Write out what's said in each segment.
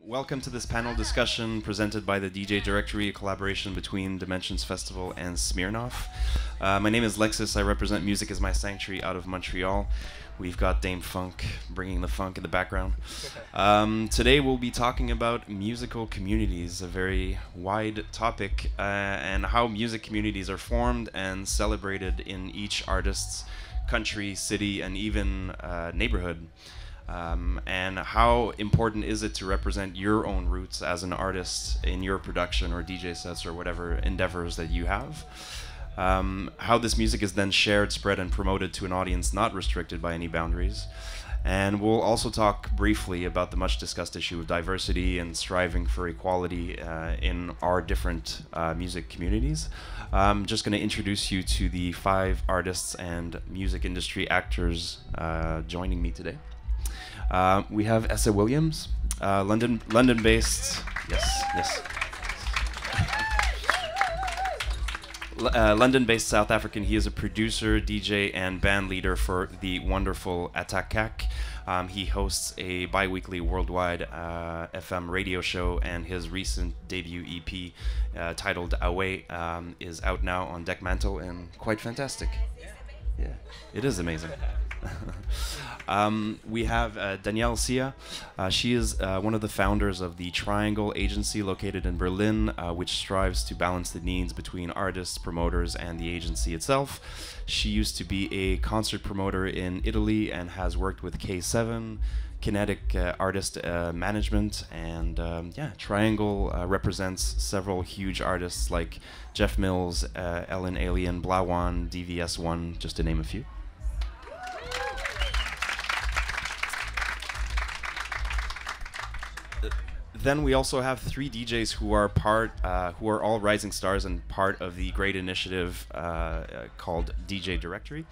welcome to this panel discussion presented by the DJ Directory, a collaboration between Dimensions Festival and Smirnoff. My name is Lexis. I represent Music as My Sanctuary out of Montreal. We've got Dame Funk bringing the funk in the background. Today we'll be talking about musical communities, a very wide topic, and how music communities are formed and celebrated in each artist's country, city, and even neighborhood. And how important is it to represent your own roots as an artist in your production or DJ sets or whatever endeavors that you have. How this music is then shared, spread, and promoted to an audience not restricted by any boundaries. And we'll also talk briefly about the much discussed issue of diversity and striving for equality in our different music communities. I'm just going to introduce you to the 5 artists and music industry actors joining me today. We have Esa Williams, London-based. Yes. London-based South African. He is a producer, DJ, and band leader for the wonderful Atakak. He hosts a bi-weekly worldwide FM radio show, and his recent debut EP titled Away is out now on Deck Mantle and quite fantastic. Yeah, it is amazing. We have Danielle Cia. She is one of the founders of the Triangle agency located in Berlin, which strives to balance the needs between artists, promoters, and the agency itself. She used to be a concert promoter in Italy and has worked with K7, Kinetic Artist Management, and yeah, Triangle represents several huge artists like Jeff Mills, Ellen Alien, Blawan, DVS1, just to name a few. Then we also have 3 DJs who are who are all rising stars and part of the great initiative called DJ Directory.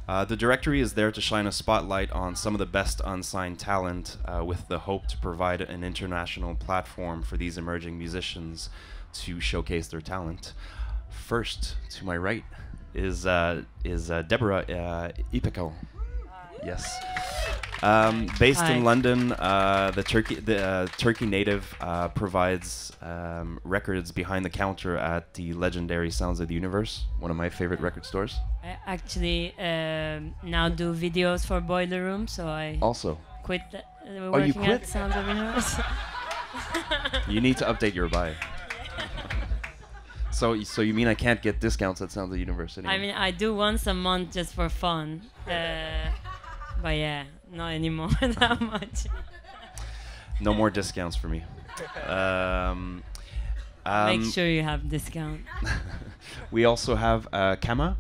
The directory is there to shine a spotlight on some of the best unsigned talent with the hope to provide an international platform for these emerging musicians to showcase their talent. First, to my right, is Debora Ipekel. Yes. Based Hi. in London, the Turkey native provides records behind the counter at the legendary Sounds of the Universe, one of my favorite record stores. I actually now do videos for Boiler Room, so I Also, quit you working quit? at Sounds of the Universe. you need to update your bio. So you mean I can't get discounts at Sounds of the Universe anymore? I mean, I do once a month just for fun, but yeah, not anymore that much. No more discounts for me. Make sure you have discount. We also have Kamma.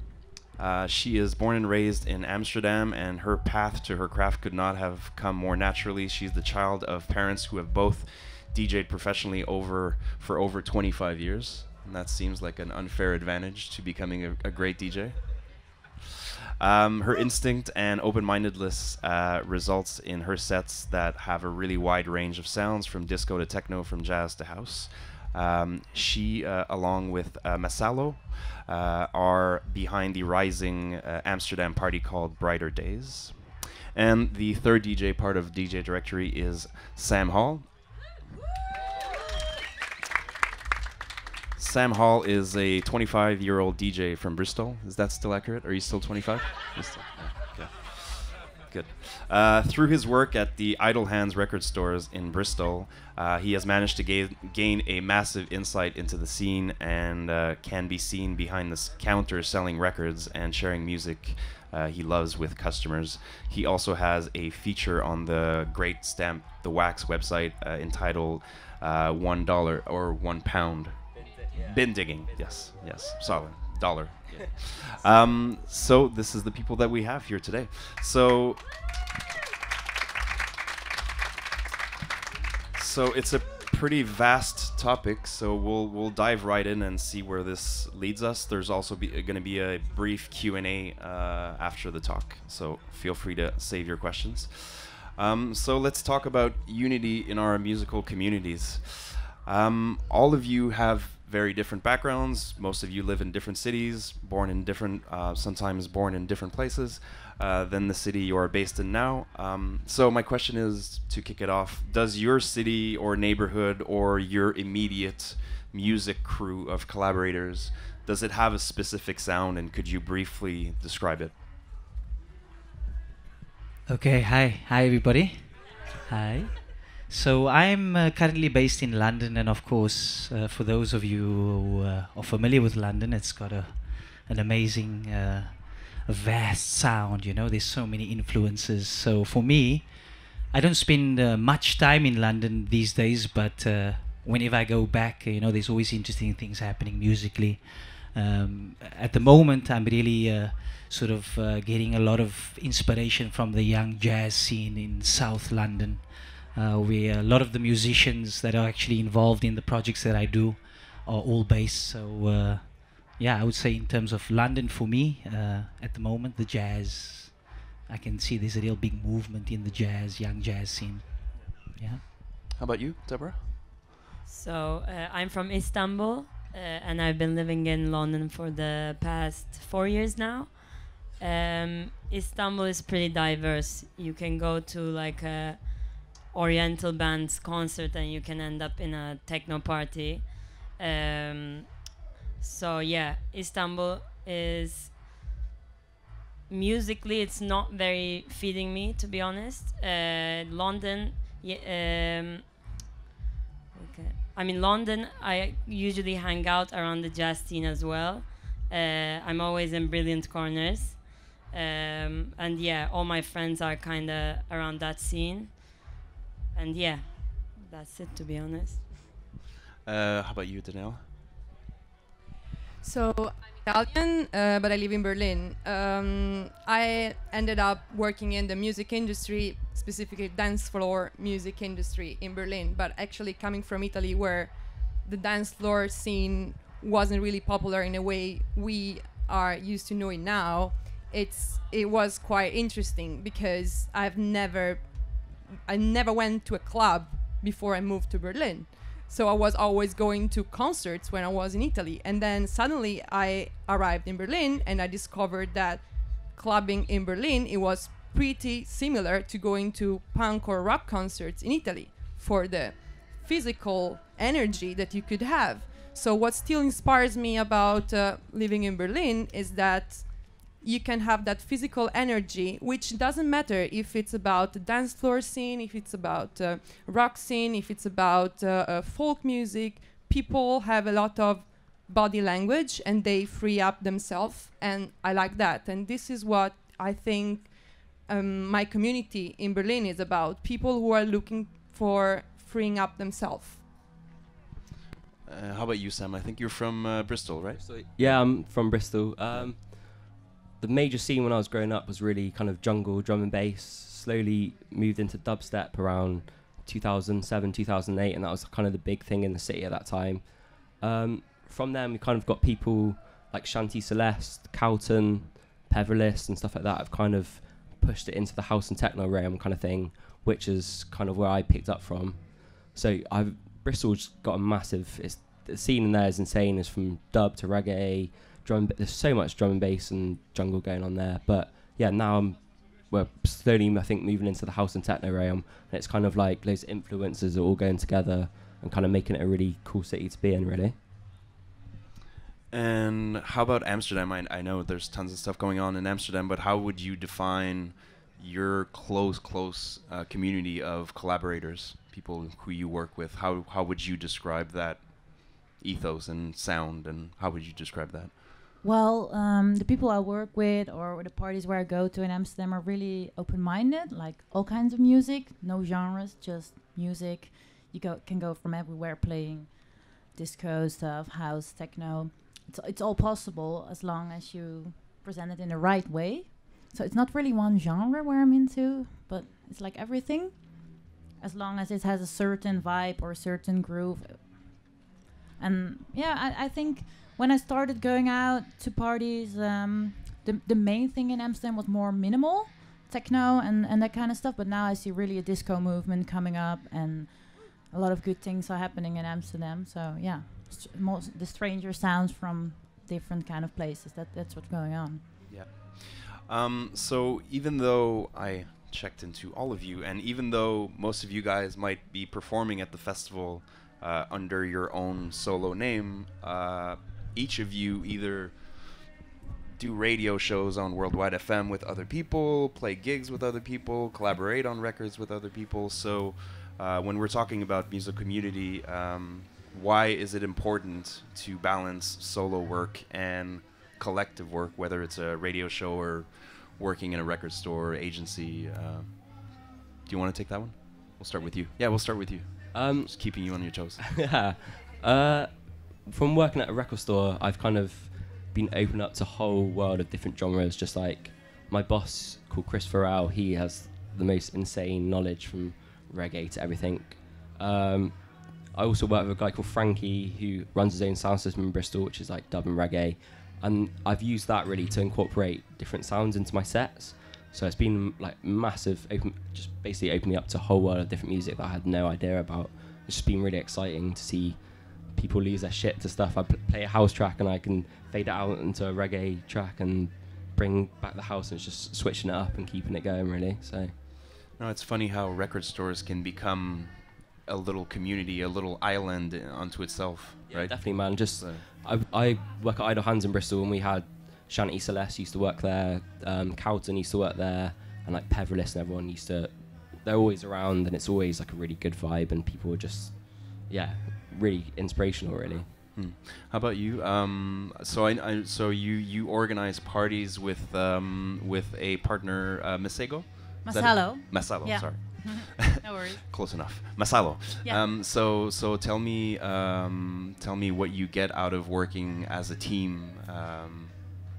She is born and raised in Amsterdam, and her path to her craft could not have come more naturally. She's the child of parents who have both DJed professionally for over 25 years, and that seems like an unfair advantage to becoming a great DJ. Her instinct and open-mindedness results in her sets that have a really wide range of sounds, from disco to techno, from jazz to house. She, along with Masalo, are behind the rising Amsterdam party called Brighter Days. And the third DJ part of DJ Directory is Sam Hall. Sam Hall is a 25-year-old DJ from Bristol. Is that still accurate? Are you still 25? Bristol. Yeah. Good. Through his work at the Idle Hands record stores in Bristol, he has managed to gain a massive insight into the scene and can be seen behind the counter selling records and sharing music he loves with customers. He also has a feature on the Great Stamp the Wax website entitled $1 or £1. Bin digging, yes, solid dollar. Yeah. So this is the people that we have here today. So it's a pretty vast topic. So we'll dive right in and see where this leads us. There's also going to be a brief Q&A after the talk. So feel free to save your questions. So let's talk about unity in our musical communities. All of you have very different backgrounds. Most of you live in different cities, born in different, sometimes born in different places than the city you are based in now. So my question is, to kick it off, does your city or neighborhood or your immediate music crew of collaborators, does it have a specific sound, and could you briefly describe it? Okay, hi everybody. Hi. So I'm currently based in London, and of course, for those of you who are familiar with London, it's got an amazing, a vast sound. You know, there's so many influences. So for me, I don't spend much time in London these days, but whenever I go back, you know, there's always interesting things happening musically. At the moment, I'm really sort of getting a lot of inspiration from the young jazz scene in South London. Where a lot of the musicians that are actually involved in the projects that I do are all based. So yeah, I would say in terms of London for me, at the moment, the jazz, I can see there's a real big movement in the jazz, young jazz scene. Yeah. How about you, Deborah? So I'm from Istanbul, and I've been living in London for the past 4 years now. Istanbul is pretty diverse. You can go to like a Oriental band's concert and you can end up in a techno party. So yeah, Istanbul is musically, it's not very feeding me, to be honest. London, okay. I mean, London, I usually hang out around the jazz scene as well. I'm always in brilliant corners. And yeah, all my friends are kind of around that scene. And yeah, that's it, to be honest. How about you, Danielle? So I'm Italian, but I live in Berlin. I ended up working in the music industry, specifically dance floor music industry in Berlin, but actually coming from Italy, where the dance floor scene wasn't really popular in a way we are used to knowing now. It was quite interesting because I never went to a club before I moved to Berlin. So I was always going to concerts when I was in Italy. And then suddenly I arrived in Berlin and I discovered that clubbing in Berlin, it was pretty similar to going to punk or rock concerts in Italy for the physical energy that you could have. So what still inspires me about living in Berlin is that you can have that physical energy, which doesn't matter if it's about the dance floor scene, if it's about rock scene, if it's about folk music. People have a lot of body language and they free up themselves, and I like that. And this is what I think my community in Berlin is about, people who are looking for freeing up themselves. How about you, Sam? I think you're from Bristol, right? Yeah, I'm from Bristol. The major scene when I was growing up was really kind of jungle, drum and bass. Slowly moved into dubstep around 2007, 2008, and that was kind of the big thing in the city at that time. From then, we kind of got people like Shanti Celeste, Cowton, Peverlist, and stuff like that have kind of pushed it into the house and techno realm kind of thing, which is kind of where I picked up from. So Bristol's got a massive, the scene in there is insane. It's from dub to reggae, there's so much drum and bass and jungle going on there. But yeah, now we're slowly, I think, moving into the house and techno realm, and it's kind of like those influences are all going together and kind of making it a really cool city to be in, really. And how about Amsterdam? I know there's tons of stuff going on in Amsterdam, but how would you define your close community of collaborators, people who you work with? How would you describe that ethos and sound, and how would you describe that? Well, the people I work with or the parties where I go to in Amsterdam are really open-minded, like all kinds of music, no genres, just music. You can go from everywhere playing disco stuff, house, techno. It's all possible as long as you present it in the right way. So it's not really one genre where I'm into, but it's like everything. As long as it has a certain vibe or a certain groove. And yeah, I think when I started going out to parties, the main thing in Amsterdam was more minimal, techno and that kind of stuff. But now I see really a disco movement coming up, and a lot of good things are happening in Amsterdam. So yeah, most the stranger sounds from different kind of places. That's what's going on. Yeah. So even though I checked into all of you, and even though most of you guys might be performing at the festival under your own solo name, each of you either do radio shows on Worldwide FM with other people, play gigs with other people, collaborate on records with other people. So when we're talking about music community, why is it important to balance solo work and collective work, whether it's a radio show or working in a record store or agency? Do you want to take that one? We'll start with you. Yeah, we'll start with you. Just keeping you on your toes. Yeah. From working at a record store, I've kind of been opened up to a whole world of different genres. Just like my boss called Chris Farrell, he has the most insane knowledge from reggae to everything. I also work with a guy called Frankie who runs his own sound system in Bristol, which is like dub and reggae. And I've used that really to incorporate different sounds into my sets. So it's been like massive, just basically opening up to a whole world of different music that I had no idea about. It's just been really exciting to see people lose their shit to stuff. I play a house track and I can fade it out into a reggae track and bring back the house, and it's just switching it up and keeping it going really. So no, it's funny how record stores can become a little community, a little island unto itself, yeah, right? Definitely, man. Just I work at Idle Hands in Bristol, and we had Shanty Celeste used to work there, Cowton used to work there, and like Peverless and everyone used to. They're always around, and it's always like a really good vibe, and people are just, yeah, really inspirational, really. How about you? So you organize parties with a partner, Masego? Masalo. Masalo, Yeah. sorry. No worries. Close enough. Masalo. Yeah. So tell me what you get out of working as a team.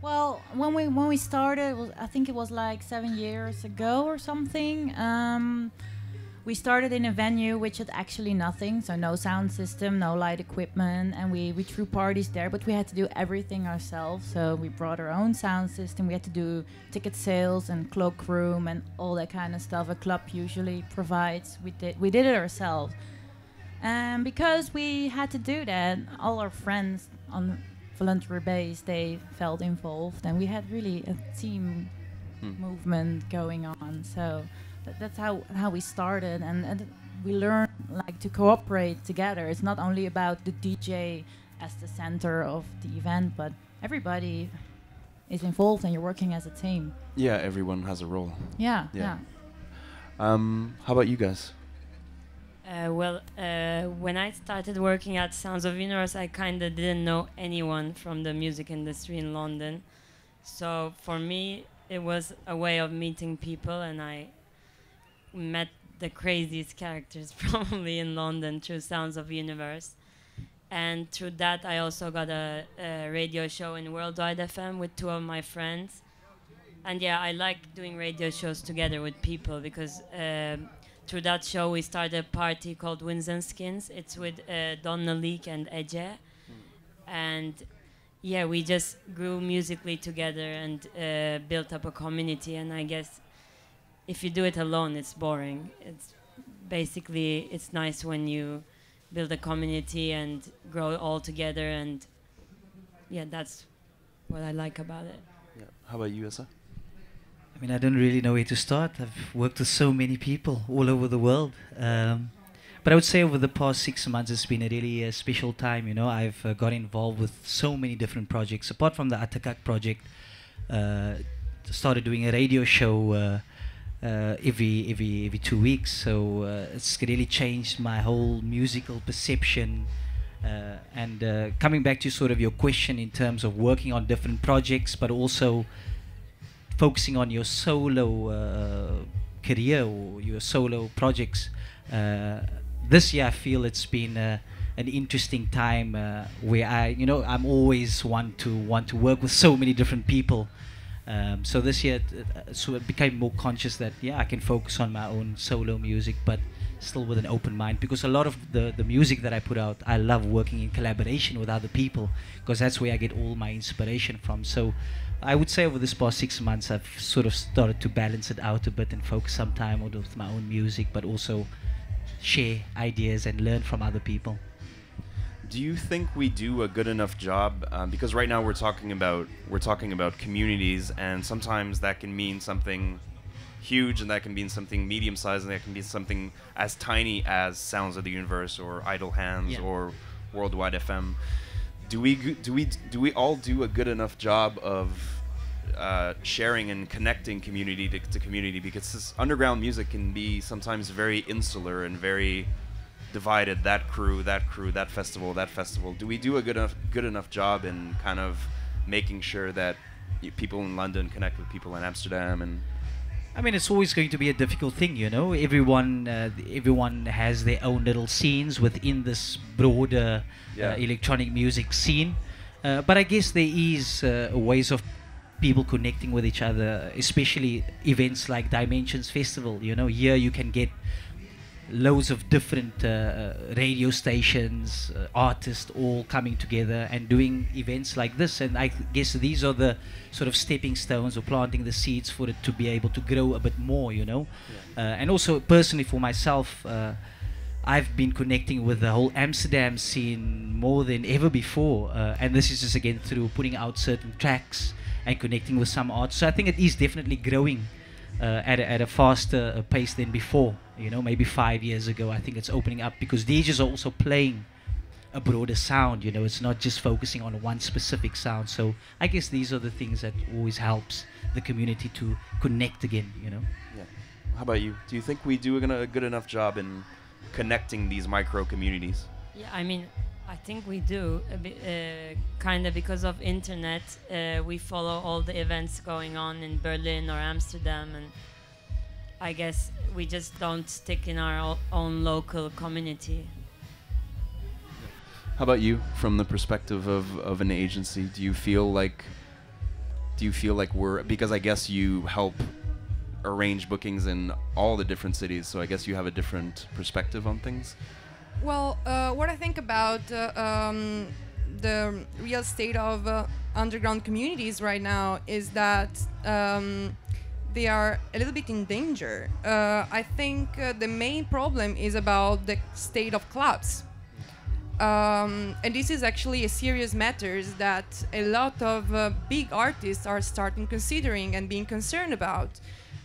Well, when we started, I think it was like 7 years ago or something. We started in a venue which had actually nothing, so no sound system, no light equipment, and we threw parties there, but we had to do everything ourselves. So we brought our own sound system, we had to do ticket sales and cloakroom and all that kind of stuff a club usually provides. We did it ourselves. And because we had to do that, all our friends on voluntary base, they felt involved, and we had really a team movement going on. So that's how we started, and we learned like to cooperate together. It's not only about the DJ as the center of the event, but everybody is involved and you're working as a team. Yeah, everyone has a role. Yeah. How about you guys? When I started working at Sounds of Universe, I kind of didn't know anyone from the music industry in London. So for me, it was a way of meeting people, and I met the craziest characters probably in London through Sounds of Universe. And through that, I also got a radio show in Worldwide FM with two of my friends. And yeah, I like doing radio shows together with people because through that show, we started a party called Wins and Skins. It's with Donna Leek and Ece. And yeah, we just grew musically together and built up a community. And I guess if you do it alone, it's boring. It's basically, it's nice when you build a community and grow all together. And yeah, that's what I like about it. Yeah. How about you, Esa? I mean, I don't really know where to start. I've worked with so many people all over the world. But I would say over the past 6 months, it's been a really special time. You know, I've got involved with so many different projects. Apart from the Atakak project, started doing a radio show every 2 weeks. So it's really changed my whole musical perception. And coming back to sort of your question in terms of working on different projects, but also focusing on your solo career or your solo projects. This year I feel it's been an interesting time where I'm always want to work with so many different people. So this year so it became more conscious that I can focus on my own solo music, but still with an open mind, because a lot of the music that I put out, I love working in collaboration with other people, because that's where I get all my inspiration from. So I would say over this past 6 months I've sort of started to balance it out a bit and focus some time with my own music, but also share ideas and learn from other people. Do you think we do a good enough job? Because right now we're talking about communities, and sometimes that can mean something huge, and that can mean something medium-sized, and that can be something as tiny as Sounds of the Universe or Idle Hands or Worldwide FM. Do we all do a good enough job of sharing and connecting community to community? Because this underground music can be sometimes very insular and very divided. That crew, that festival. Do we do a good enough job in kind of making sure that people in London connect with people in Amsterdam? And I mean, it's always going to be a difficult thing, you know. Everyone has their own little scenes within this broader electronic music scene. But I guess there is ways of people connecting with each other, especially events like Dimensions Festival. You know, here you can get loads of different radio stations, artists all coming together and doing events like this. And I guess these are the sort of stepping stones or planting the seeds for it to be able to grow a bit more, you know. And also personally for myself, I've been connecting with the whole Amsterdam scene more than ever before. And this is just again through putting out certain tracks and connecting with some artists. So I think it is definitely growing at a faster pace than before. You know, maybe 5 years ago, I think it's opening up because DJs are also playing a broader sound. You know, it's not just focusing on one specific sound. So I guess these are the things that always helps the community to connect again. You know. Yeah. How about you? Do you think we do a good enough job in connecting these micro communities? Yeah, I mean, I think we do a bit, kind of because of internet. We follow all the events going on in Berlin or Amsterdam, and I guess we just don't stick in our own local community. How about you, from the perspective of an agency? Do you feel like we're, because I guess you help arrange bookings in all the different cities, so I guess you have a different perspective on things? Well, what I think about the real state of underground communities right now is that they are a little bit in danger. I think the main problem is about the state of clubs. And this is actually a serious matter that a lot of big artists are starting considering and being concerned about.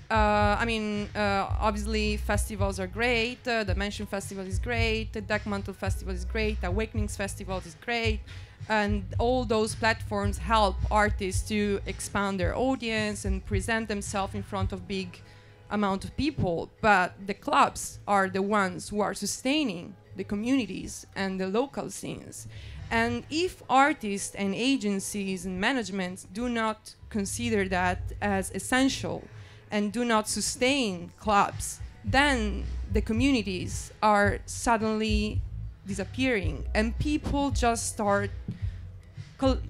I mean, obviously festivals are great, the Dimension Festival is great, the Deckmantle Festival is great, Awakenings Festival is great, and all those platforms help artists to expand their audience and present themselves in front of big amount of people. But the clubs are the ones who are sustaining the communities and the local scenes. And if artists and agencies and managements do not consider that as essential and do not sustain clubs, then the communities are suddenly disappearing and people just start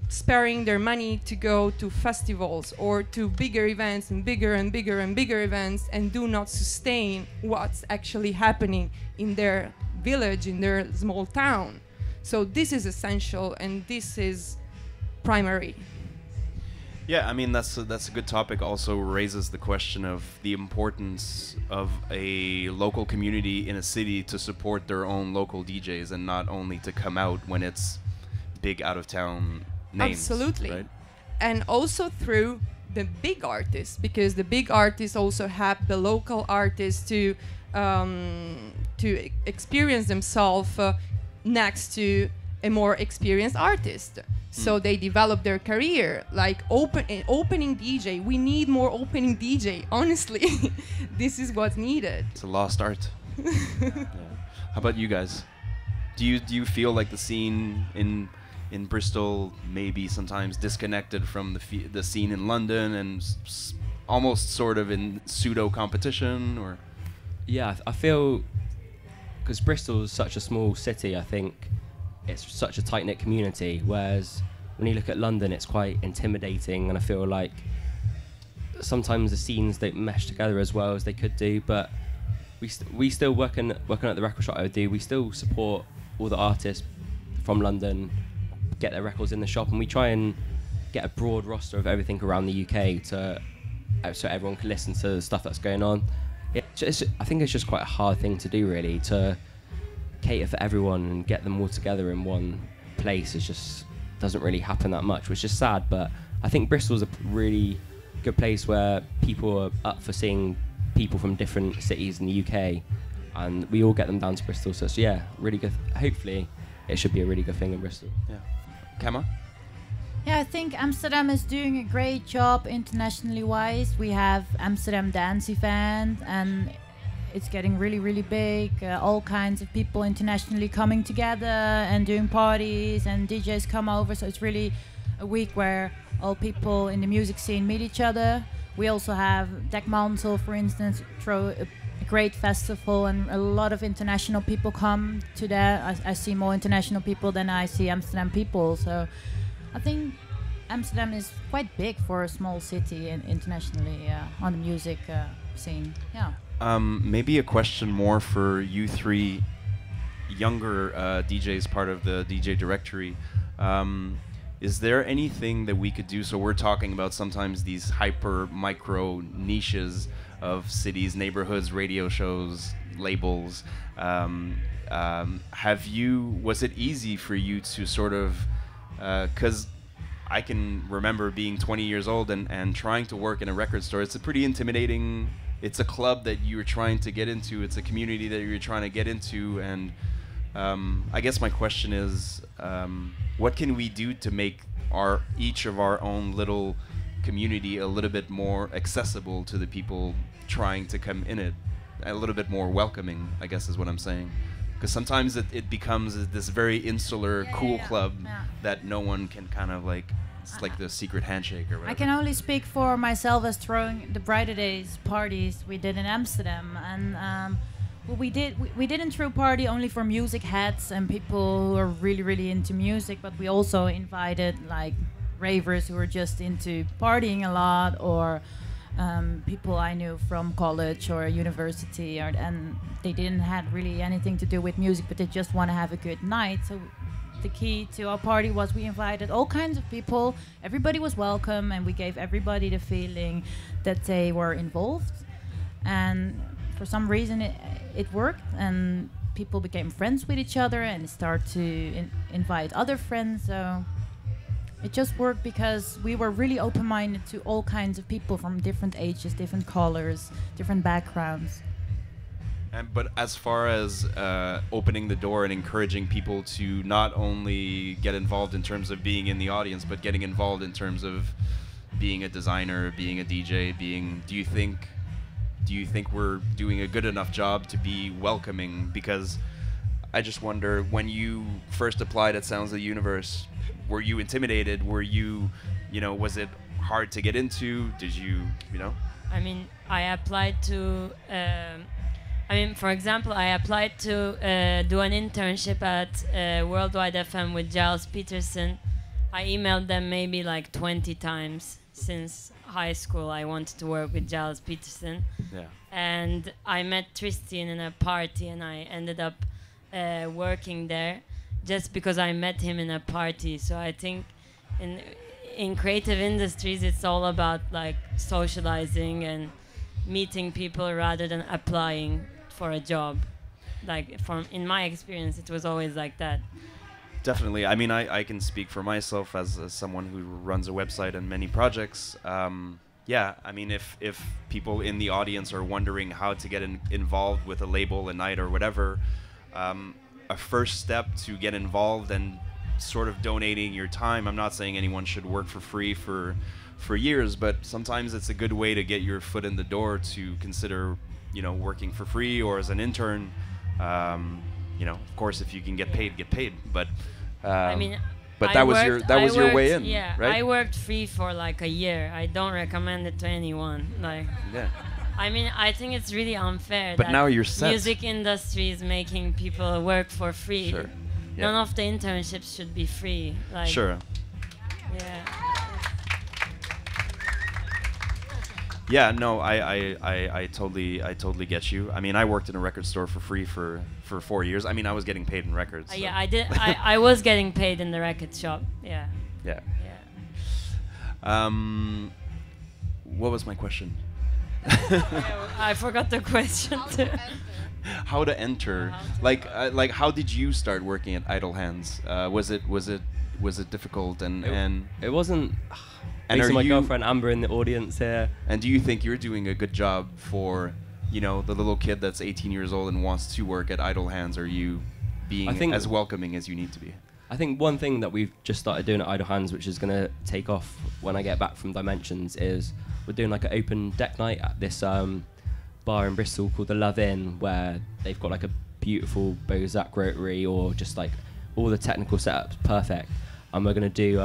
sparing their money to go to festivals or to bigger events and bigger and bigger and bigger events and do not sustain what's actually happening in their village, in their small town. So this is essential and this is primary. Yeah, I mean, that's a good topic. Also raises the question of the importance of a local community in a city to support their own local DJs and not only to come out when it's big out-of-town names. Absolutely. Right? And also through the big artists, because the big artists also have the local artists to experience themselves next to a more experienced artist. So they develop their career, like opening DJ. We need more opening DJ, honestly. This is what's needed. It's a lost art. Yeah. How about you guys? Do you feel like the scene in Bristol may be sometimes disconnected from the scene in London and almost sort of in pseudo competition, or? Yeah, I feel because Bristol is such a small city, I think it's such a tight-knit community, whereas when you look at London, it's quite intimidating, and I feel like sometimes the scenes don't mesh together as well as they could do, but we still working at the record shop I do, we still support all the artists from London, get their records in the shop, and we try and get a broad roster of everything around the UK so everyone can listen to the stuff that's going on. I think it's just quite a hard thing to do, really, to cater for everyone and get them all together in one place. It just doesn't really happen that much, which is sad. But I think Bristol's a really good place where people are up for seeing people from different cities in the UK, and we all get them down to Bristol. So it's, yeah, really good. Hopefully, it should be a really good thing in Bristol. Yeah. Kamma? Yeah, I think Amsterdam is doing a great job internationally wise. We have Amsterdam Dance Event, and it's getting really, really big. All kinds of people internationally coming together and doing parties, and DJs come over. So it's really a week where all people in the music scene meet each other. We also have Dekmantel, for instance, throw a great festival, and a lot of international people come to that. I see more international people than I see Amsterdam people. So I think Amsterdam is quite big for a small city and internationally on the music scene. Yeah. Maybe a question more for you three younger DJs, part of the DJ directory. Is there anything that we could do? So we're talking about sometimes these hyper micro niches of cities, neighborhoods, radio shows, labels. Was it easy for you to sort of, because I can remember being 20 years old and trying to work in a record store. It's a pretty intimidating, it's a club that you're trying to get into, it's a community that you're trying to get into, and I guess my question is, what can we do to make each of our own little community a little bit more accessible to the people trying to come in it, a little bit more welcoming, I guess is what I'm saying. Because sometimes it becomes this very insular, cool club that no one can kind of like, it's like the secret handshake or whatever. I can only speak for myself as throwing the Brighter Days parties we did in Amsterdam. And what we didn't throw party only for music heads and people who are really, really into music, but we also invited like ravers who were just into partying a lot, or people I knew from college or university, and they didn't have really anything to do with music, but they just want to have a good night. So the key to our party was we invited all kinds of people. Everybody was welcome, and we gave everybody the feeling that they were involved. And for some reason, it worked, and people became friends with each other and started to invite other friends. So it just worked because we were really open-minded to all kinds of people from different ages, different colors, different backgrounds. But as far as opening the door and encouraging people to not only get involved in terms of being in the audience, but getting involved in terms of being a designer, being a DJ, do you think we're doing a good enough job to be welcoming? Because I just wonder, when you first applied at Sounds of the Universe, were you intimidated? Were you, was it hard to get into? Did you, I mean, I applied to, for example, I applied to do an internship at Worldwide FM with Giles Peterson. I emailed them maybe like 20 times since high school. I wanted to work with Giles Peterson. Yeah. And I met Tristan in a party, and I ended up working there just because I met him in a party. So I think in creative industries, it's all about like socializing and meeting people rather than applying for a job. Like in my experience, it was always like that. Definitely. I mean, I can speak for myself as someone who runs a website and many projects. Yeah, I mean, if people in the audience are wondering how to get involved with a label, a night, or whatever, a first step to get involved and sort of donating your time. I'm not saying anyone should work for free for years, but sometimes it's a good way to get your foot in the door to consider, working for free or as an intern. Of course, if you can get paid, get paid. But but that was your way in, yeah, right? I worked free for like a year. I don't recommend it to anyone. Yeah. I mean, I think it's really unfair but that now you're set. Music industry is making people work for free. Sure. Yeah. None of the internships should be free. Sure. Yeah. Yeah, no, I totally get you. I mean, I worked in a record store for free for 4 years. I mean, I was getting paid in records. So. Yeah, I did. I was getting paid in the record shop. Yeah. Yeah. What was my question? I forgot the question too. How to enter? Like how did you start working at Idle Hands? Was it difficult and It wasn't. And Basically, are my you- girlfriend Amber in the audience here. And do you think you're doing a good job for, you know, the little kid that's 18 years old and wants to work at Idle Hands? Are you being I think- as welcoming as you need to be? I think one thing that we've just started doing at Idle Hands, which is going to take off when I get back from Dimensions, is we're doing like an open deck night at this bar in Bristol called the Love Inn, where they've got like a beautiful Bozak rotary, or just like all the technical setups perfect. And we're going to do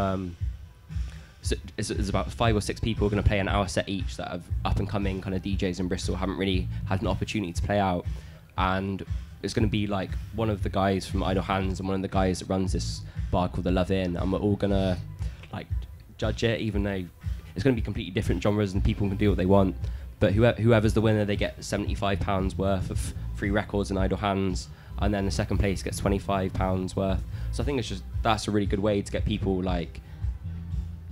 so it's about 5 or 6 people going to play an hour set each that have up and coming kind of DJs in Bristol, haven't really had an opportunity to play out. And it's going to be like one of the guys from Idle Hands and one of the guys that runs this bar called the Love Inn, and we're all going to like judge it, even though it's going to be completely different genres and people can do what they want. But whoever's the winner, they get £75 worth of free records in Idle Hands, and then the second place gets £25 worth. So I think that's a really good way to get people like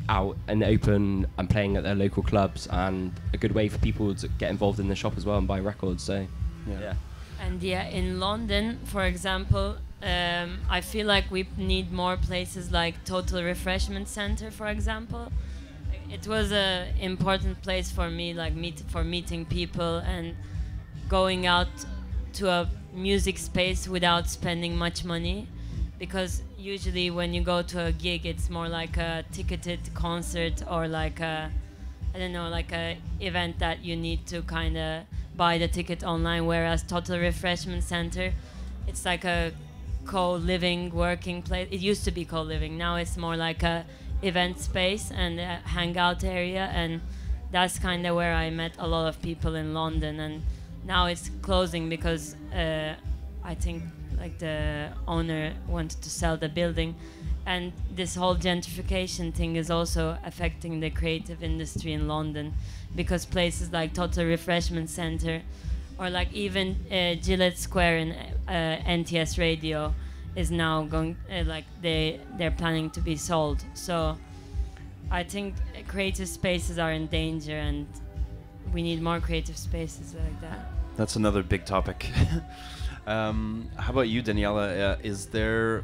out and open and playing at their local clubs, and a good way for people to get involved in the shop as well and buy records. So yeah. And yeah, in London, for example, I feel like we need more places like Total Refreshment Center, for example. It was a important place for me, like meeting people and going out to a music space without spending much money. Because usually when you go to a gig, it's more like a ticketed concert or like a, I don't know, like a event that you need to kind of buy the ticket online. Whereas Total Refreshment Center, it's like a co-living working place. It used to be co-living. Now it's more like a event space and a hangout area. And that's kind of where I met a lot of people in London. And now it's closing because I think like the owner wanted to sell the building, and this whole gentrification thing is also affecting the creative industry in London, because places like Total Refreshment Center or like even Gillette Square in NTS Radio is now going like they're planning to be sold. So I think creative spaces are in danger, and we need more creative spaces like that. That's another big topic. How about you, Daniela? Is there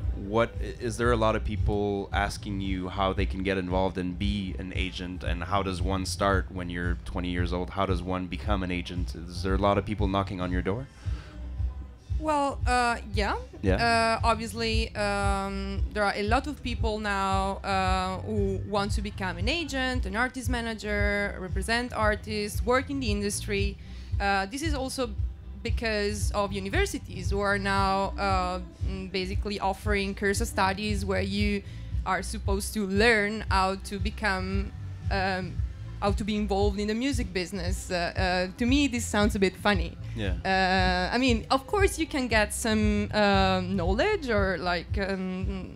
a lot of people asking you how they can get involved and be an agent, and how does one start when you're 20 years old? How does one become an agent? Is there a lot of people knocking on your door? Well, yeah. Obviously, there are a lot of people now who want to become an agent, an artist manager, represent artists, work in the industry. This is also because of universities who are now basically offering course of studies where you are supposed to learn how to become how to be involved in the music business. To me, this sounds a bit funny. Yeah. I mean, of course, you can get some knowledge or like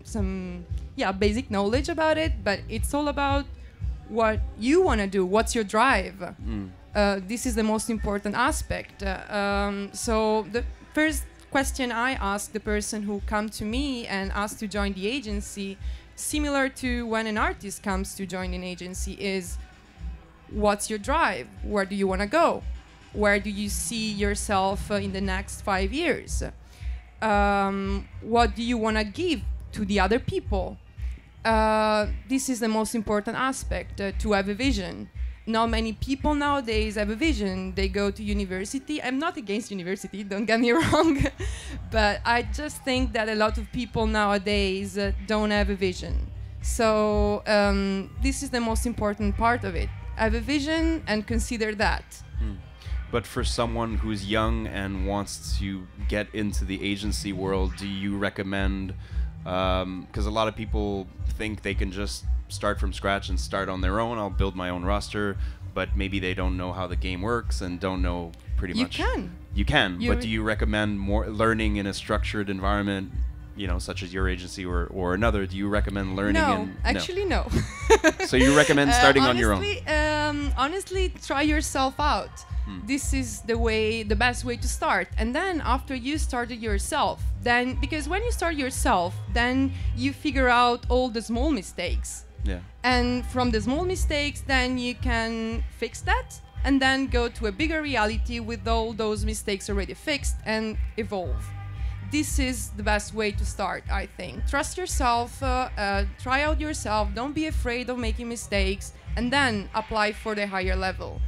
some basic knowledge about it, but it's all about what you want to do. What's your drive? This is the most important aspect. So the first question I ask the person who come to me and asks to join the agency, similar to when an artist comes to join an agency, is what's your drive? Where do you want to go? Where do you see yourself in the next 5 years? What do you want to give to the other people? This is the most important aspect, to have a vision. Not many people nowadays have a vision. They go to university. I'm not against university, don't get me wrong. But I just think that a lot of people nowadays don't have a vision. So this is the most important part of it. Have a vision and consider that. But for someone who's young and wants to get into the agency world, do you recommend, because a lot of people think they can just start from scratch and start on their own, I'll build my own roster, but maybe they don't know how the game works and don't know pretty much. You can, but do you recommend more learning in a structured environment, you know, such as your agency or another? Do you recommend learning in... Actually, no. So you recommend starting on your own? Honestly, try yourself out. This is the best way to start. And then after you started yourself, then, because when you start yourself, then you figure out all the small mistakes. Yeah. And from the small mistakes, then you can fix that and then go to a bigger reality with all those mistakes already fixed and evolve. This is the best way to start, I think. Trust yourself, try out yourself, don't be afraid of making mistakes, and then apply for the higher level.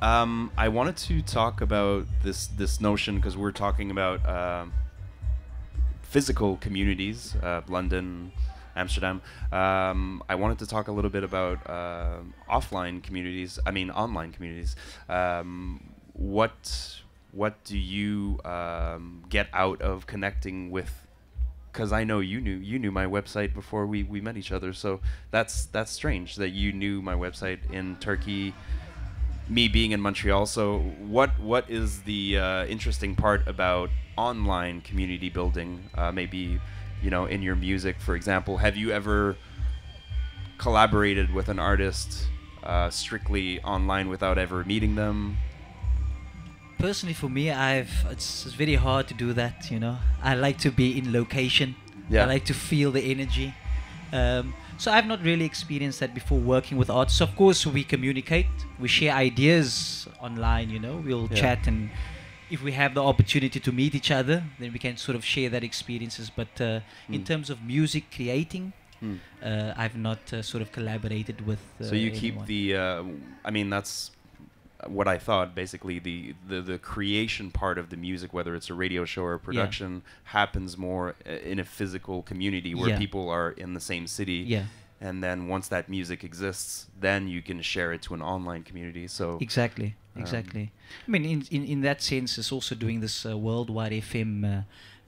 I wanted to talk about this notion because we're talking about physical communities, London, Amsterdam. I wanted to talk a little bit about online communities. What do you get out of connecting with? Because I know you knew my website before we met each other. So that's strange that you knew my website in Turkey, me being in Montreal. So what is the interesting part about online community building? Maybe, you know, in your music, for example, have you ever collaborated with an artist strictly online without ever meeting them? Personally, for me, it's very hard to do that. You know, I like to be in location. Yeah. I like to feel the energy. So I've not really experienced that before working with artists. Of course, we communicate, we share ideas online. You know, we'll chat, and if we have the opportunity to meet each other, then we can sort of share that experiences. But in terms of music creating, I've not sort of collaborated with. So you anyone. keep the. I mean, that's what I thought. Basically, the creation part of the music, whether it's a radio show or a production, happens more in a physical community where people are in the same city. Yeah. And then once that music exists, then you can share it to an online community. So exactly. I mean, in that sense, it's also doing this worldwide FM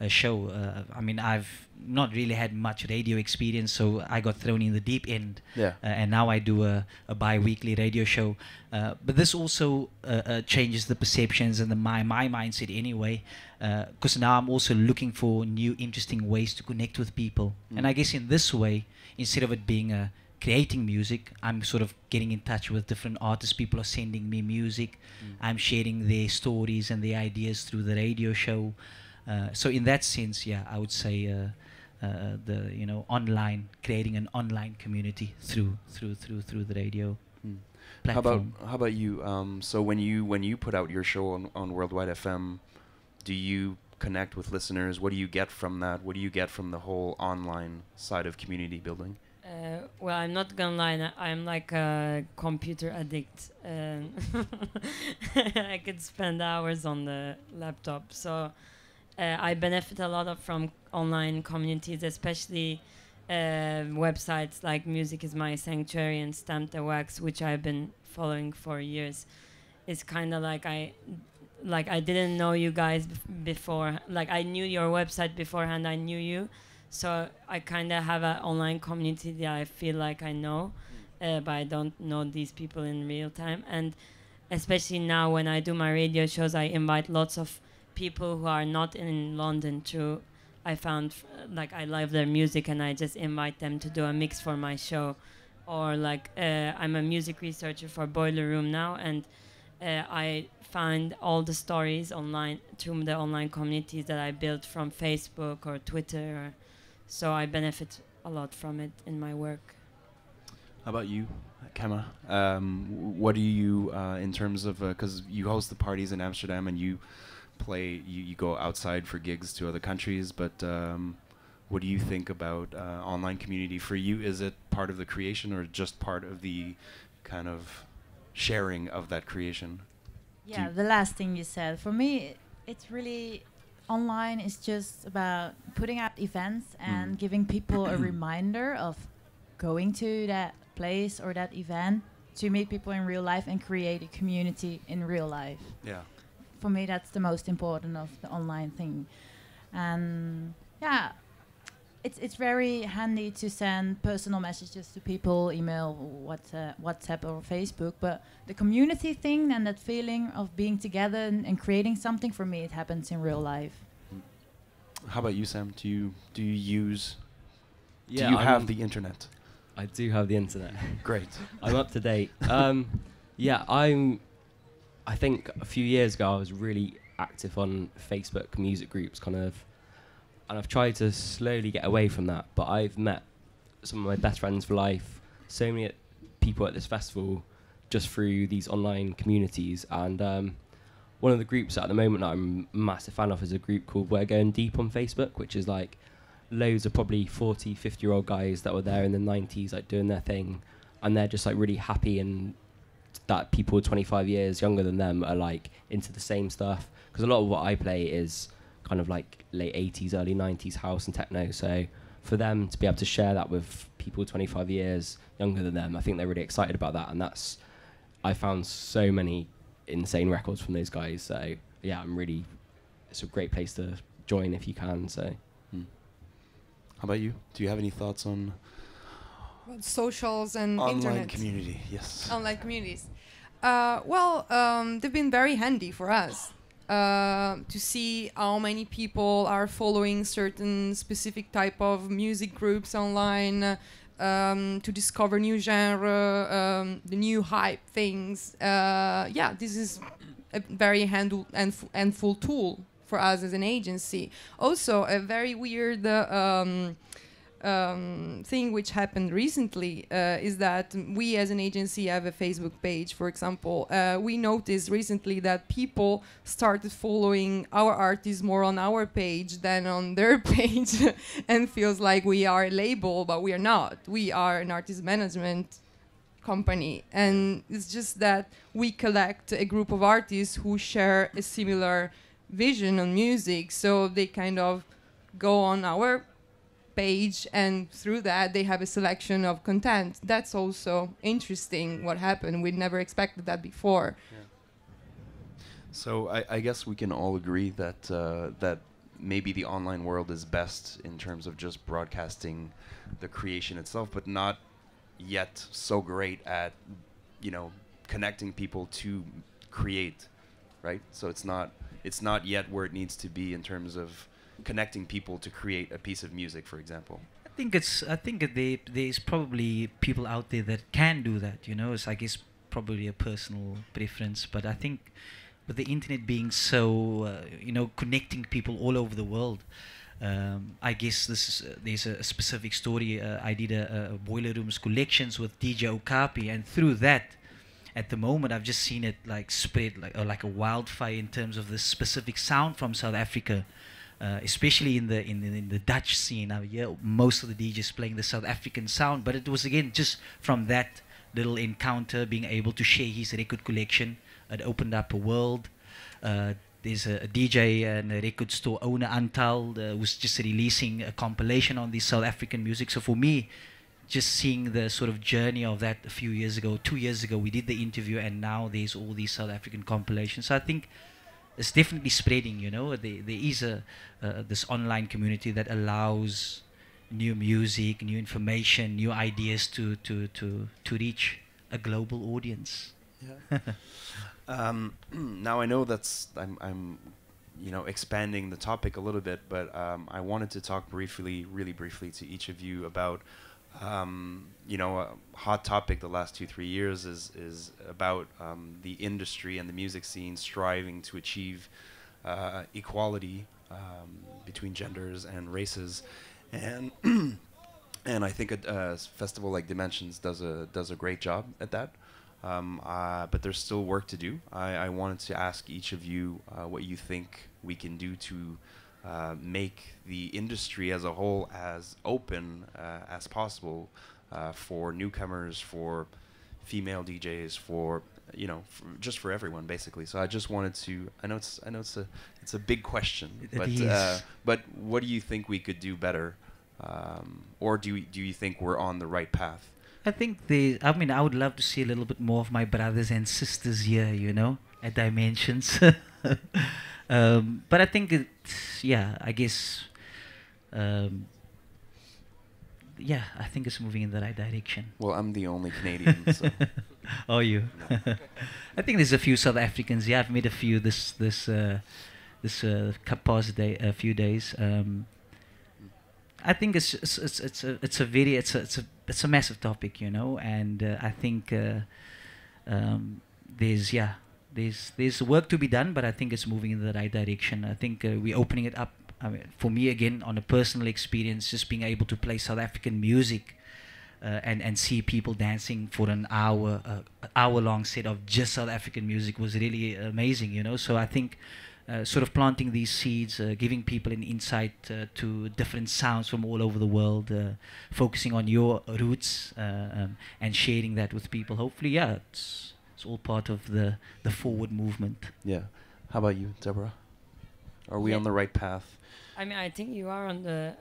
show. I mean, I've not really had much radio experience, so I got thrown in the deep end. Yeah. And now I do a bi-weekly radio show. But this also changes the perceptions and my mindset anyway, because now I'm also looking for new, interesting ways to connect with people. And I guess in this way, instead of it being creating music, I'm sort of getting in touch with different artists. People are sending me music. I'm sharing their stories and their ideas through the radio show. So in that sense, I would say the online, creating an online community through the radio platform. How about you? So when you put out your show on Worldwide FM, do you connect with listeners? What do you get from that? What do you get from the whole online side of community building? Well, I'm not gonna lie, I'm like a computer addict. I could spend hours on the laptop, so I benefit a lot from online communities, especially websites like Music Is My Sanctuary and Stamp the Wax, which I've been following for years. It's kind of like I didn't know you guys before. Like, I knew your website beforehand, I knew you. So I kind of have an online community that I feel like I know, but I don't know these people in real time. And especially now when I do my radio shows, I invite lots of people who are not in London too. I found I love their music and I just invite them to do a mix for my show. Or I'm a music researcher for Boiler Room now, and I find all the stories online through the online communities that I built from Facebook or Twitter. So I benefit a lot from it in my work. How about you, Kamma? What do you, in terms of, because you host the parties in Amsterdam and you play, you go outside for gigs to other countries, but what do you think about online community for you? Is it part of the creation or just part of the kind of sharing of that creation? Yeah, the last thing you said. For me, it's really... online is just about putting out events and giving people a reminder of going to that place or that event to meet people in real life and create a community in real life. Yeah. For me, that's the most important of the online thing. And it's very handy to send personal messages to people, email, WhatsApp or Facebook. But the community thing and that feeling of being together and creating something, for me, it happens in real life. How about you, Sam? Do you use? Yeah, do you have the internet? I do have the internet. Great. I'm up to date. I think a few years ago I was really active on Facebook music groups, kind of. And I've tried to slowly get away from that, but I've met some of my best friends for life, so many people at this festival just through these online communities. And one of the groups at the moment that I'm a massive fan of is a group called We're Going Deep on Facebook, which is like loads of probably 40, 50-year-old guys that were there in the 90s, like doing their thing, and they're just like really happy and that people 25 years younger than them are like into the same stuff, because a lot of what I play is kind of like late 80s, early 90s house and techno. So for them to be able to share that with people 25 years younger than them, I think they're really excited about that. And that's, I found so many insane records from those guys. So yeah, it's a great place to join if you can. So how about you? Do you have any thoughts on socials and online internet community? Yes. Online communities. They've been very handy for us to see how many people are following certain specific type of music groups online, to discover new genre, the new hype things. This is a very handful tool for us as an agency. Also, a very weird thing which happened recently is that we as an agency have a Facebook page, for example. We noticed recently that people started following our artists more on our page than on their page and feels like we are a label, but we are not. We are an artist management company, and it's just that we collect a group of artists who share a similar vision on music, so they kind of go on our page, and through that they have a selection of content. That's also interesting what happened. We never expected that before. So I guess we can all agree that that maybe the online world is best in terms of just broadcasting the creation itself, but not yet so great at, connecting people to create, right? So it's not yet where it needs to be in terms of connecting people to create a piece of music, for example. I think there's probably people out there that can do that. It's, I guess, probably a personal preference. But I think with the internet being so, connecting people all over the world, I guess there's a specific story. I did a Boiler Rooms collections with DJ Okapi, and through that, at the moment, I've just seen it like spread like a wildfire in terms of the specific sound from South Africa. Especially in the Dutch scene, I hear most of the DJs playing the South African sound. But it was again just from that little encounter, being able to share his record collection. It opened up a world. There's a DJ and a record store owner, Untitled, who's just releasing a compilation on this South African music. So for me, just seeing the sort of journey of that a few years ago, 2 years ago, we did the interview, and now there's all these South African compilations. So I think it's definitely spreading. There is this online community that allows new music, new information, new ideas to reach a global audience. Yeah. Now I know I'm expanding the topic a little bit, but I wanted to talk really briefly to each of you about a hot topic the last 2-3 years is about the industry and the music scene striving to achieve equality between genders and races, and and I think a festival like Dimensions does a great job at that. But there's still work to do. I wanted to ask each of you what you think we can do to make the industry as a whole as open as possible for newcomers, for female DJs, for just for everyone basically. So I just wanted to. I know it's a big question, but what do you think we could do better, or do you think we're on the right path? I think I would love to see a little bit more of my brothers and sisters here, at Dimensions. But I think I guess, I think it's moving in the right direction. Well, I'm the only Canadian, so. Oh, you? No. I think there's a few South Africans. Yeah, I've met a few this past few days. I think it's a massive topic, and I think there's work to be done, but I think it's moving in the right direction. I think we're opening it up. I mean, for me, again, on a personal experience, just being able to play South African music and see people dancing for an hour-long set of just South African music was really amazing, you know. So I think sort of planting these seeds, giving people an insight to different sounds from all over the world, focusing on your roots and sharing that with people. Hopefully, yeah, it's all part of the forward movement. Yeah. How about you, Deborah? Are we on the right path? I mean, I think you are on the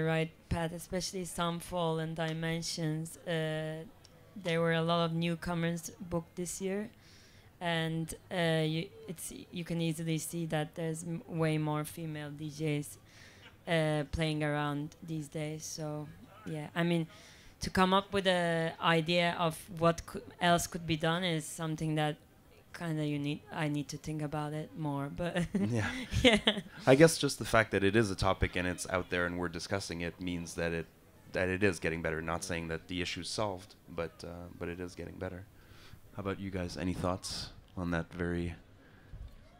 right path, especially Sam Hall and Dimensions. There were a lot of newcomers booked this year, and you can easily see that there's way more female DJs playing around these days. So, yeah, I mean, to come up with an idea of what else could be done is something that kind of I need to think about it more, but Yeah. yeah. I guess just the fact that it is a topic and it's out there and we're discussing it means that it is getting better. Not saying that the issue's solved, but it is getting better. How about you guys? Any thoughts on that very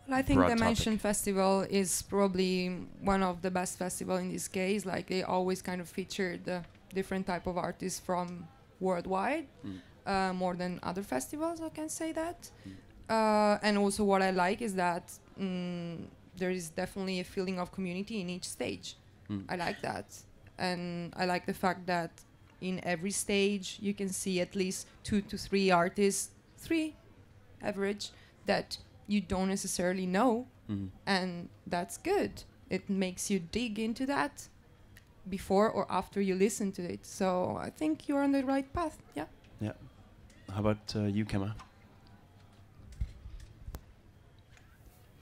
I think broad Dimension topic? Festival is probably one of the best festival in this case. Like, they always kind of feature the different type of artists from worldwide, more than other festivals, I can say that. And also what I like is that there is definitely a feeling of community in each stage. I like that. And I like the fact that in every stage you can see at least 2 to 3 artists, 3 average, that you don't necessarily know. And that's good. It makes you dig into that before or after you listen to it. So I think you're on the right path. Yeah. Yeah. How about you, Kamma?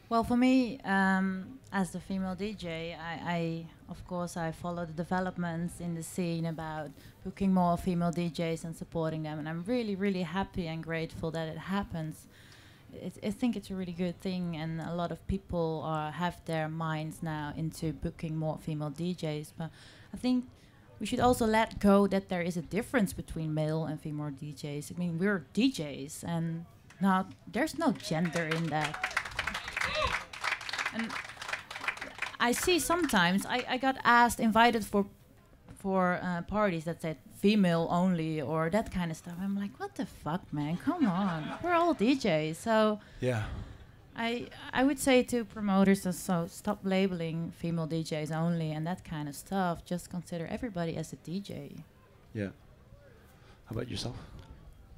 Well, for me, as the female DJ, I of course I follow the developments in the scene about booking more female DJs and supporting them, and I'm really, really happy and grateful that it happens. I think it's a really good thing, and a lot of people have their minds now into booking more female DJs. But I think we should also let go that there is a difference between male and female DJs. I mean, we're DJs, and there's no gender in that. And I see sometimes I got invited for parties that said female only or that kind of stuff. I'm like, what the fuck, man? Come on, we're all DJs. So Yeah. I would say to promoters, so stop labeling female DJs only and that kind of stuff. Just consider everybody as a DJ. Yeah. How about yourself?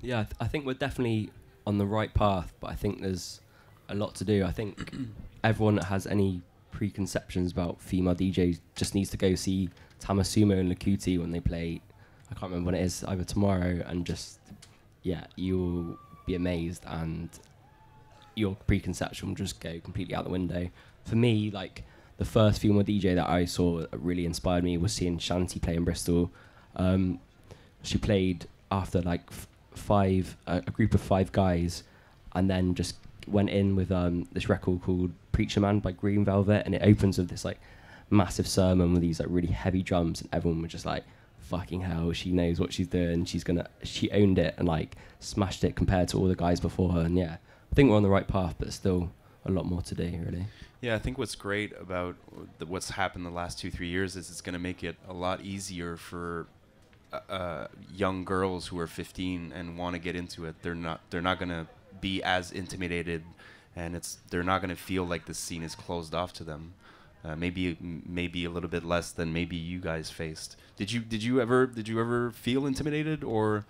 Yeah, I think we're definitely on the right path, but I think there's a lot to do. I think everyone that has any preconceptions about female DJs just needs to go see Tamasumo and Lakuti when they play. I can't remember when it is, either tomorrow, and just, yeah, you'll be amazed and your preconception will just go completely out the window. For me, like, the first female DJ that I saw that really inspired me was seeing Shanti play in Bristol. She played after like a group of 5 guys, and then just went in with this record called Preacher Man by Green Velvet, and it opens with this like massive sermon with these like really heavy drums, and everyone was just like, fucking hell, she knows what she's doing, she owned it and like smashed it compared to all the guys before her. And yeah, I think we're on the right path, but there's still a lot more to do, really. Yeah, I think what's great about what's happened the last 2-3 years is it's going to make it a lot easier for young girls who are 15 and want to get into it. They're not going to be as intimidated, and they're not going to feel like the scene is closed off to them. Maybe a little bit less than maybe you guys faced. Did you ever feel intimidated, or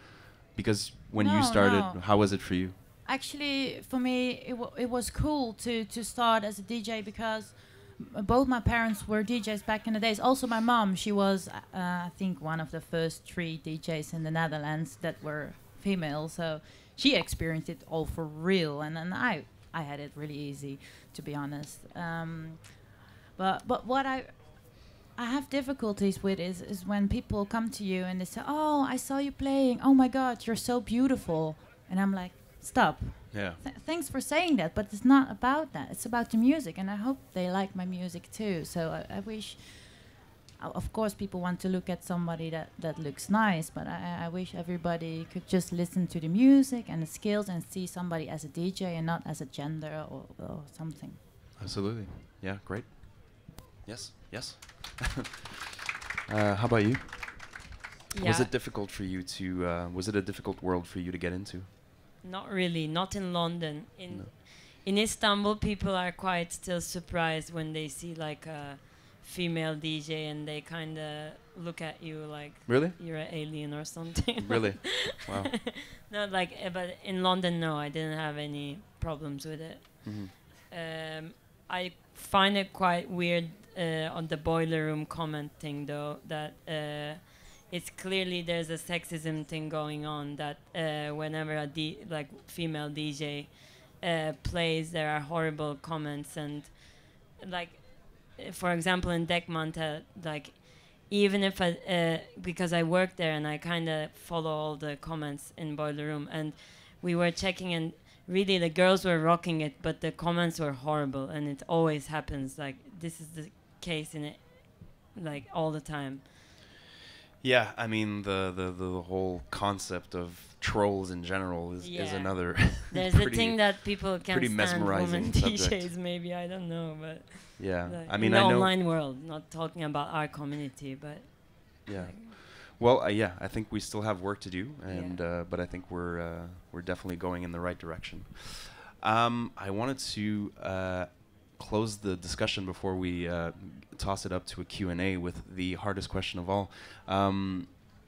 because when you started, how was it for you? Actually, for me, it was cool to start as a DJ because both my parents were DJs back in the days. Also, my mom, she was, I think, one of the first 3 DJs in the Netherlands that were female. So she experienced it all for real, and then I had it really easy, to be honest. But what I have difficulties with is when people come to you and they say, "Oh, I saw you playing. Oh my God, you're so beautiful," and I'm like, "Stop." Yeah. Thanks for saying that, but it's not about that. It's about the music, and I hope they like my music too. So I wish, of course, people want to look at somebody that looks nice, but I wish everybody could just listen to the music and the skills and see somebody as a DJ and not as a gender or something. Absolutely. Yeah, great. Yes. How about you? Was it difficult for you to? Was it a difficult world for you to get into? Not really. Not in London. No. In Istanbul, people are quite still surprised when they see like a female DJ, and they kind of look at you like Really? you're an alien or something. Really? Wow. No, like, but in London, no, I didn't have any problems with it. Mm-hmm. I find it quite weird on the boiler room comment thing, though, that it's clearly there's a sexism thing going on, that whenever a female DJ plays, there are horrible comments, and like, for example, in Dekmanta, like, even if because I work there and I kind of follow all the comments in boiler room, and we were checking, and really the girls were rocking it, but the comments were horrible, and it always happens. Like, this is the case in it, like, all the time. Yeah, I mean the whole concept of trolls in general is another. There's a thing that people can't pretty stand women subject. DJs. Maybe, I don't know, but yeah, like, I mean, in the I know. online world, not talking about our community, but Yeah. Well, yeah, I think we still have work to do, and but I think we're definitely going in the right direction. I wanted to close the discussion before we toss it up to a Q&A with the hardest question of all.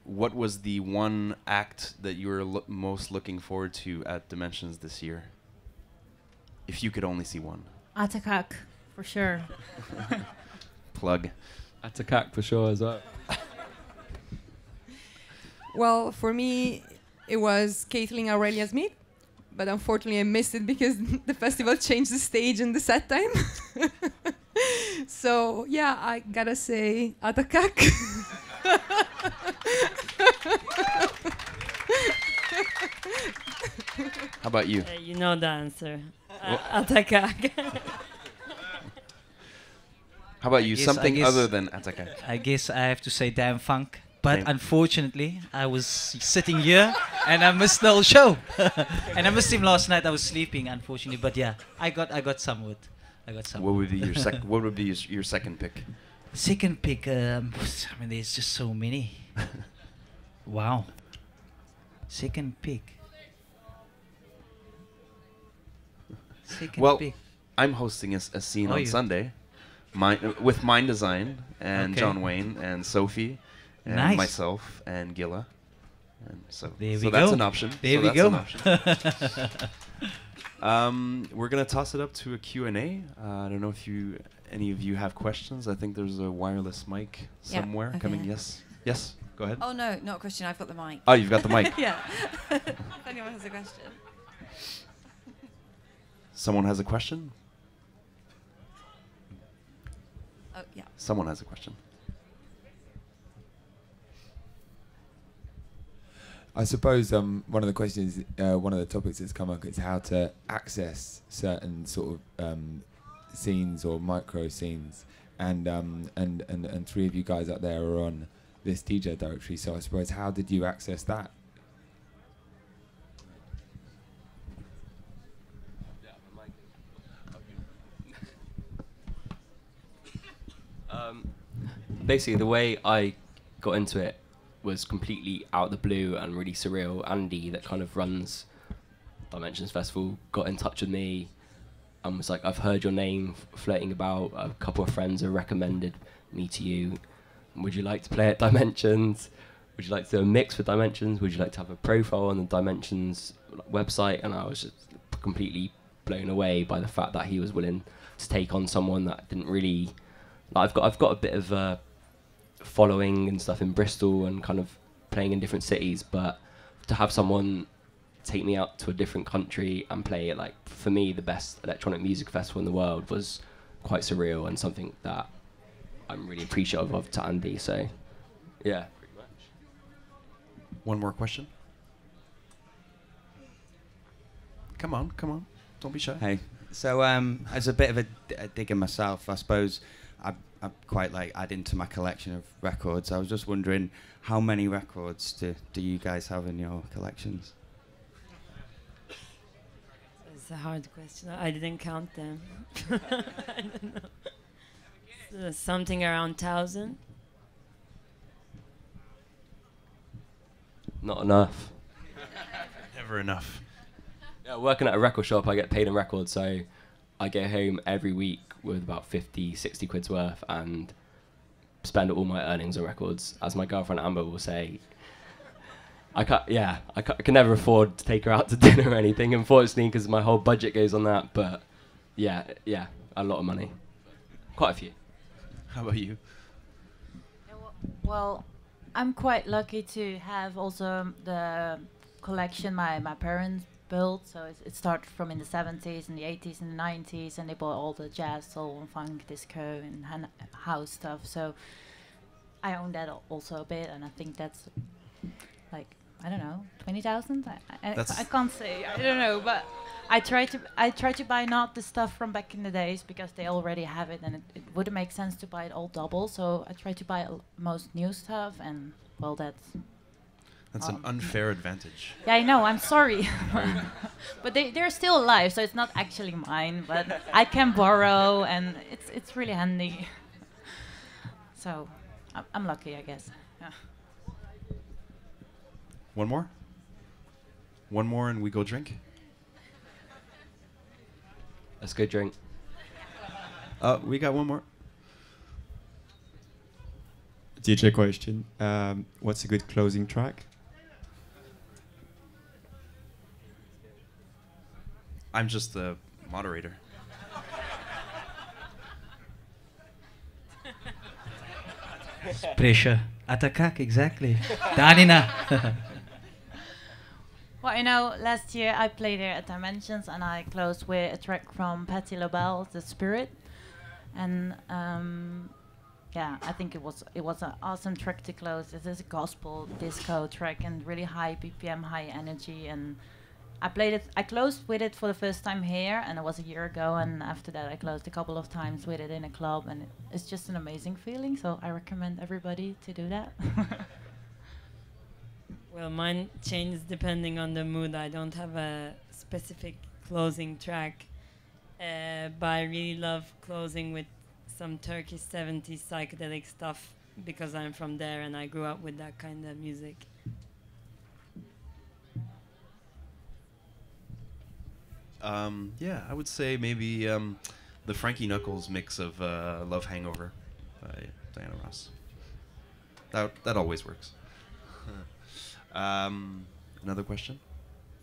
What was the one act that you were most looking forward to at Dimensions this year? If you could only see one. Atakak, for sure. Plug. Atakak for sure as well. Well, for me, it was Caitlin Aurelia Smith, but unfortunately I missed it because the festival changed the stage and the set time. So yeah, I gotta say Atakak. How about you? you know the answer. Atakak. How about you? guess- I Something guess- other than Ataka. I guess I have to say Damn Funk. But Damn. unfortunately, I was sitting here and I missed the whole show. And I missed him last night. I was sleeping, unfortunately. But yeah, I got some wood. I got some. What would be your What would be your second pick? Second pick. I mean, there's just so many. Wow. Second pick. Second Well, pick. I'm hosting a scene Oh, on you- Sunday, with Mind Design and Okay. John Wayne and Sophie and Nice. myself and Gilla. And so There so we that's go. an option. There so we that's go. an option. We're gonna toss it up to a Q&A. I don't know if any of you have questions. I think there's a wireless mic Yeah, somewhere okay. coming. Yes. Yes. Go ahead. Oh no, not a question. I've got the mic. Oh, you've got the mic. Yeah. If anyone has a question. Someone has a question? Oh yeah. Someone has a question. I suppose one of the questions, one of the topics that's come up is how to access certain sort of scenes or micro scenes, and three of you guys out there are on this DJ directory. So I suppose, how did you access that? Basically, the way I got into it was completely out of the blue and really surreal. Andy, that kind of runs Dimensions Festival, got in touch with me and was like, I've heard your name floating about. A couple of friends have recommended me to you. Would you like to play at Dimensions? Would you like to do a mix for Dimensions? Would you like to have a profile on the Dimensions website? And I was just completely blown away by the fact that he was willing to take on someone that didn't really... I've got a bit of a following and stuff in Bristol and kind of playing in different cities, but to have someone take me out to a different country and play at, like, for me, the best electronic music festival in the world was quite surreal and something that I'm really appreciative of to Andy. So, yeah, pretty much. One more question. Come on. Don't be shy. Hey, so as a bit of a digger myself, I suppose I quite like adding to my collection of records. I was just wondering, how many records do you guys have in your collections? It's a hard question. I didn't count them. I don't know. So something around 1,000. Not enough. Never enough. Yeah, working at a record shop, I get paid in records, so I get home every week with about 50, 60 quid's worth and spend all my earnings on records. As my girlfriend Amber will say, I can never afford to take her out to dinner or anything, unfortunately, because my whole budget goes on that. But yeah, a lot of money. Quite a few. How about you? Well, I'm quite lucky to have also the collection my parents built. So it started from in the 70s and the 80s and the 90s, and they bought all the jazz, soul, and funk, disco, and house stuff. So I own that also a bit, and I think that's like, I don't know, 20,000. I can't say. I don't know, but I try to buy not the stuff from back in the days because they already have it, and it wouldn't make sense to buy it all double. So I try to buy most new stuff, and well, that's an unfair advantage. Yeah, I know. I'm sorry, but they're still alive, so it's not actually mine. But I can borrow, and it's really handy. So I'm lucky, I guess. Yeah. One more? One more and we go drink? Let's go drink. We got one more. DJ question. What's a good closing track? I'm just the moderator. Pressure. Atakak, exactly. Danina. Well, you know, last year I played here at Dimensions, and I closed with a track from Patti LaBelle, "The Spirit," and yeah, I think it was an awesome track to close. It is a gospel disco track and really high BPM, high energy, and I closed with it for the first time here, and it was a year ago, and after that I closed a couple of times with it in a club, and it's just an amazing feeling, so I recommend everybody to do that. Well, mine changes depending on the mood. I don't have a specific closing track, but I really love closing with some Turkish 70s psychedelic stuff because I'm from there and I grew up with that kind of music. Yeah, I would say maybe the Frankie Knuckles mix of Love Hangover by Diana Ross. That always works. Another question?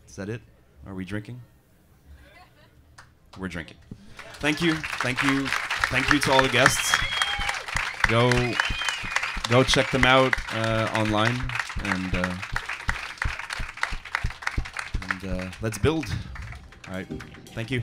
Is that it? Are we drinking? We're drinking. Thank you to all the guests. Go check them out online and let's build. All right. Thank you.